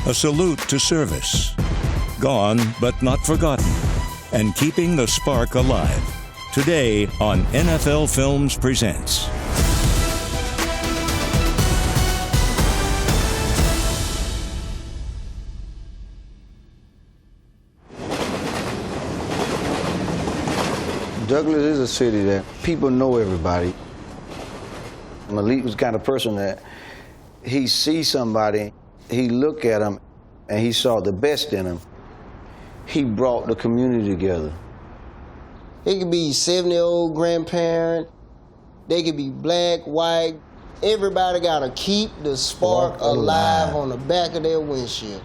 A salute to service. Gone but not forgotten. And keeping the spark alive. Today on NFL Films Presents. Douglas is a city that people know everybody. Malik was the kind of person that he sees somebody, he look at them, and he saw the best in them. He brought the community together. It could be 70-year-old grandparent, they could be black, white. Everybody gotta keep the spark alive on the back of their windshield.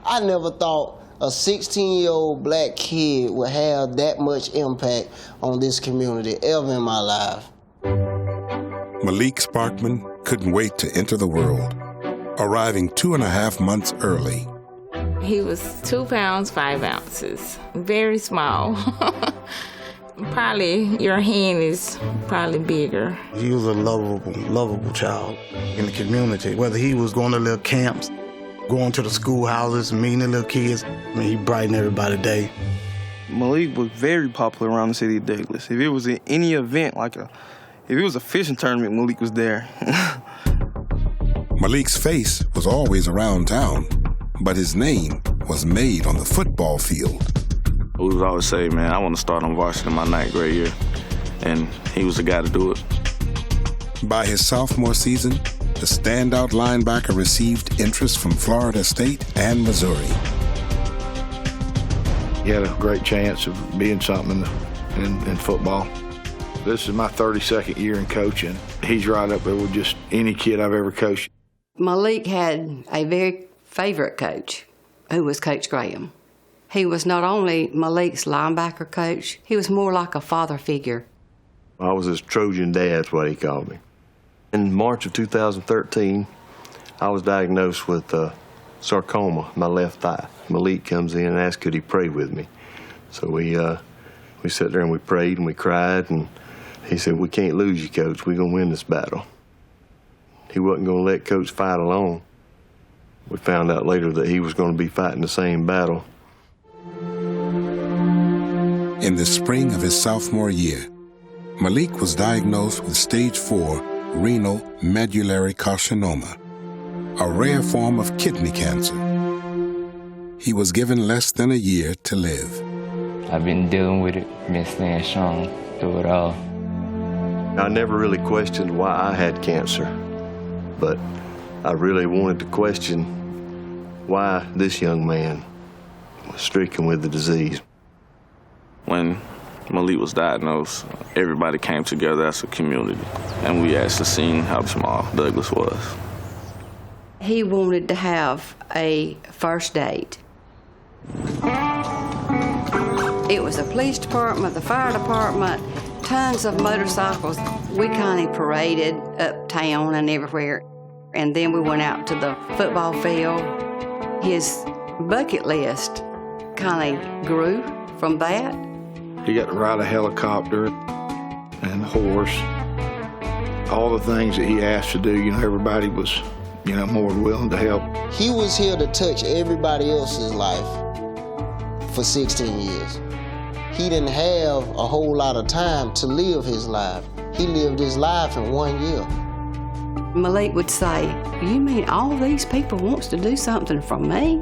I never thought a 16-year-old black kid would have that much impact on this community ever in my life. Malik Sparkman couldn't wait to enter the world, arriving 2.5 months early. He was 2 pounds, 5 ounces, very small. Probably your hand is probably bigger. He was a lovable child in the community. Whether he was going to little camps, going to the schoolhouses, meeting the little kids, he brightened everybody's day. Malik was very popular around the city of Douglas. If it was in any event, if it was a fishing tournament, Malik was there. Malik's face was always around town, but his name was made on the football field. We would always say, man, I want to start on varsity in my 9th grade year, and he was the guy to do it. By his sophomore season, the standout linebacker received interest from Florida State and Missouri. He had a great chance of being something in football. This is my 32nd year in coaching. He's right up there with just any kid I've ever coached. Malik had a very favorite coach, who was Coach Graham. He was not only Malik's linebacker coach, he was more like a father figure. I was his Trojan dad's what he called me. In March of 2013, I was diagnosed with sarcoma, my left thigh. Malik comes in and asks could he pray with me. So we sat there and we prayed and we cried, and he said, we can't lose you, Coach. We're going to win this battle. He wasn't going to let Coach fight alone. We found out later that he was going to be fighting the same battle. In the spring of his sophomore year, Malik was diagnosed with stage 4 renal medullary carcinoma, a rare form of kidney cancer. He was given less than a year to live. I've been dealing with it, been staying strong through it all. I never really questioned why I had cancer, but I really wanted to question why this young man was stricken with the disease. When Malik was diagnosed, everybody came together as a community, and we actually seen how small Douglas was. He wanted to have a first date. It was the police department, the fire department, tons of motorcycles. We kind of paraded uptown and everywhere. And then we went out to the football field. His bucket list kind of grew from that. He got to ride a helicopter and a horse. All the things that he asked to do, everybody was, more than willing to help. He was here to touch everybody else's life for 16 years. He didn't have a whole lot of time to live his life. He lived his life in 1 year. Malik would say, you mean all these people wants to do something from me?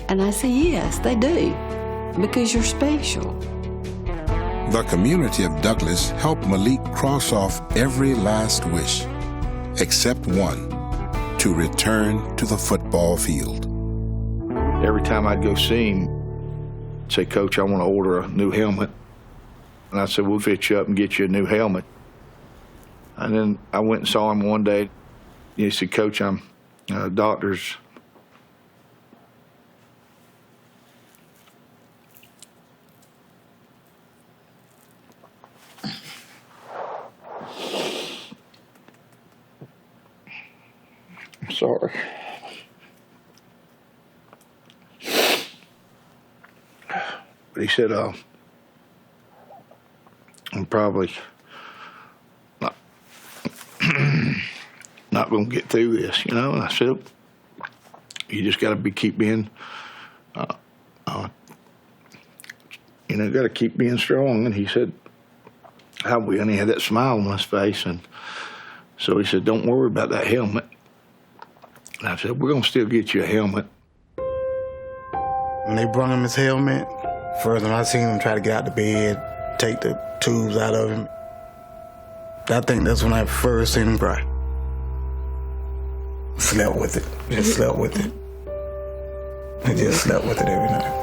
And I say, yes, they do, because you're special. The community of Douglas helped Malik cross off every last wish, except one, to return to the football field. Every time I'd go see him, I'd say, Coach, I want to order a new helmet. And I said, we'll fit you up and get you a new helmet. And then I went and saw him one day. He said, Coach, I'm doctor's. I'm sorry. But he said, I'm probably not going to get through this, And I said, You just got to keep being, got to keep being strong. And he said, how we? And he had that smile on his face. And so he said, don't worry about that helmet. And I said, we're going to still get you a helmet. When they brought him his helmet, first time I seen him try to get out the bed, take the tubes out of him, I think that's when I first seen him cry. Slept with it. Just slept with it. I just slept with it every night.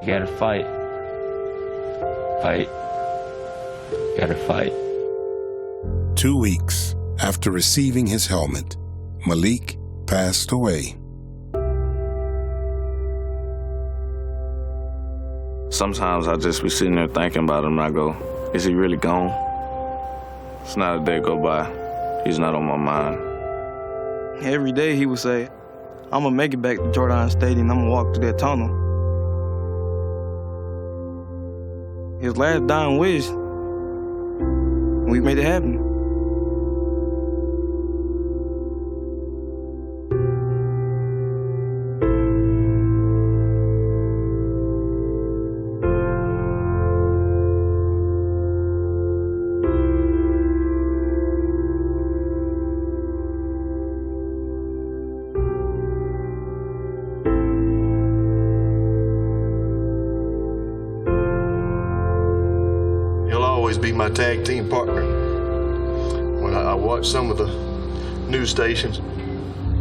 You gotta fight. Fight. You gotta fight. 2 weeks after receiving his helmet, Malik passed away. Sometimes I just be sitting there thinking about him and I go, is he really gone? It's not a day go by. He's not on my mind. Every day he would say, I'm gonna make it back to Jordan Stadium, I'm gonna walk through that tunnel. His last dying wish, we made it happen. Be my tag team partner. When I watch some of the news stations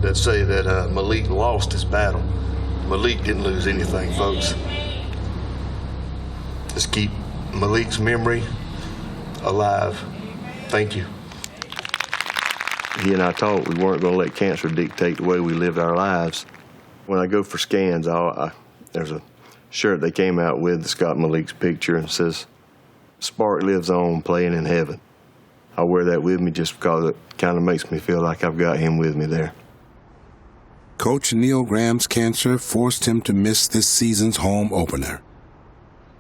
that say that Malik lost his battle, Malik didn't lose anything, folks. Just keep Malik's memory alive. Thank you. He and I talked, we weren't going to let cancer dictate the way we lived our lives. When I go for scans, there's a shirt they came out with that's got Malik's picture and says, Spark lives on, playing in heaven. I wear that with me just because it kind of makes me feel like I've got him with me there. Coach Neil Graham's cancer forced him to miss this season's home opener,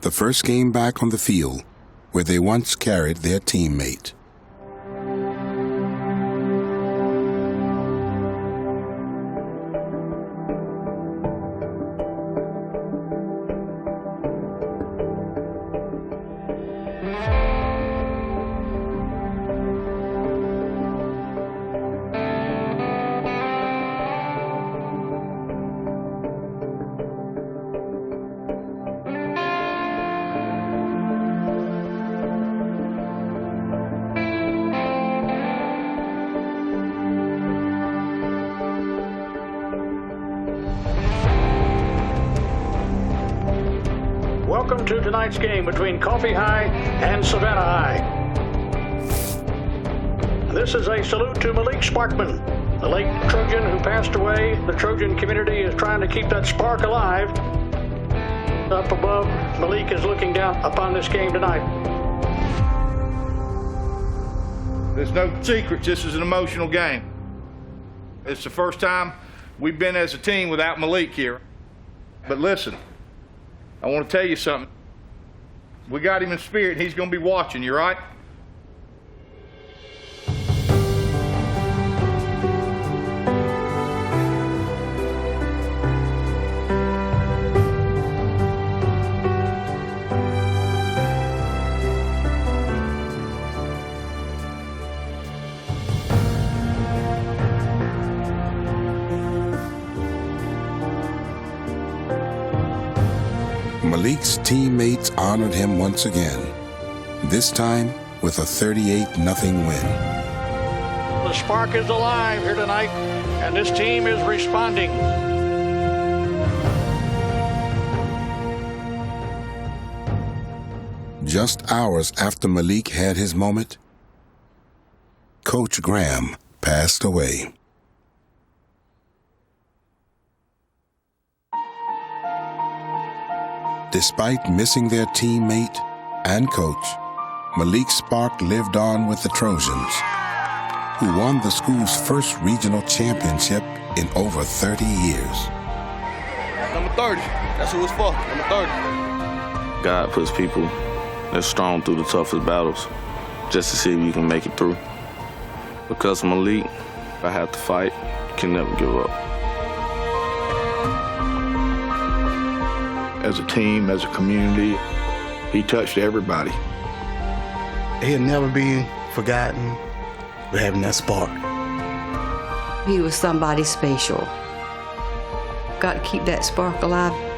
the first game back on the field where they once carried their teammate. Welcome to tonight's game between Coffee High and Savannah High. This is a salute to Malik Sparkman, the late Trojan who passed away. The Trojan community is trying to keep that spark alive. Up above, Malik is looking down upon this game tonight. There's no secrets. This is an emotional game. It's the first time we've been as a team without Malik here. But listen, I want to tell you something. We got him in spirit, and he's going to be watching you, right? Malik's teammates honored him once again, this time with a 38-0 win. The spark is alive here tonight, and this team is responding. Just hours after Malik had his moment, Coach Graham passed away. Despite missing their teammate and coach, Malik Spark lived on with the Trojans, who won the school's first regional championship in over 30 years. Number 30, that's who it's for, number 30. God puts people that's strong through the toughest battles just to see if you can make it through. Because Malik, I have to fight, can never give up. As a team, as a community, he touched everybody. He'll never be forgotten for having that spark. He was somebody special. Got to keep that spark alive.